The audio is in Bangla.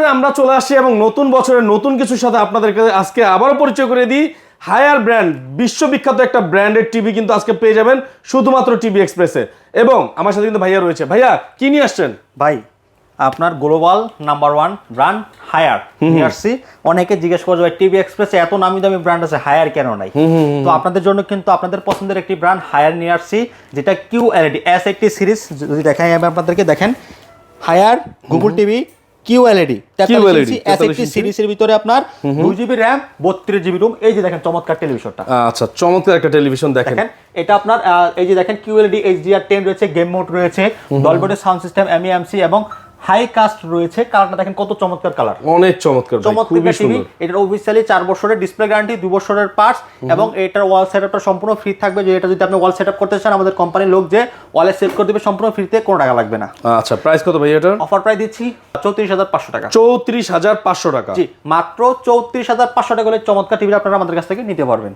আমরা চলে আসছি এবং নতুন বছরের নতুন কিছুর সাথে আপনাদেরকে আজকে আবারও পরিচয় করে দিই। হায়ার ব্র্যান্ড, বিশ্ববিখ্যাত একটা ব্র্যান্ডের টিভি কিন্তু আজকে পেয়ে যাবেন শুধুমাত্র টিভি এক্সপ্রেসে। এবং আমার সাথে কিন্তু ভাইয়া রয়েছে। ভাইয়া কি নিয়ে আসছেন? ভাই আপনার গ্লোবাল নাম্বার 1 ব্র্যান্ড হায়ার নিয়ে আসছি। অনেকে জিজ্ঞেস করছে ভাই টিভি এক্সপ্রেসে এত নামি দামি ব্র্যান্ড আছে, হায়ার কেন নাই? তো আপনাদের জন্য কিন্তু আপনাদের পছন্দের একটি ব্র্যান্ড হায়ার নিয়ে আসছি, যেটা QLED S80 সিরিজ। যদি দেখাই আমি আপনাদেরকে, দেখেন higher Google TV QLED S80 সিরিজের ভিতরে আপনার 2GB RAM 32GB রুম। এই যে দেখেন চমৎকার টেলিভিশনটা। আচ্ছা, চমৎকার একটা টেলিভিশন দেখেন। এটা আপনার এই যে দেখেন QLED HDR10 রয়েছে, গেম মোড রয়েছে, ডলবি সাউন্ড সিস্টেম, MEMC এবং হাই কাস্ট রয়েছে। কালারটা দেখেন কত চমৎকার কালার, অনেক চমৎকার, চমৎকার টিভি। এটার অফিসিয়ালি 4 বছরের ডিসপ্লে গ্যারান্টি, 2 বছরের পার্টস এবং এটার ওয়াল সেটআপটা সম্পূর্ণ ফ্রি থাকবে। যে এটা যদি আপনি ওয়াল সেটআপ করতে চান, আমাদের কোম্পানির লোক যে ওয়ালে সেট করে দিবে সম্পূর্ণ ফ্রিতে, কোনো টাকা লাগবে না। আচ্ছা, প্রাইস কত ভাই এটার? অফার প্রাইস দিচ্ছি 34,500 টাকা। 34,500 টাকা। জি, মাত্র 34,500 টাকা হলে চমৎকার টিভি আপনারা আমাদের কাছ থেকে নিতে পারবেন।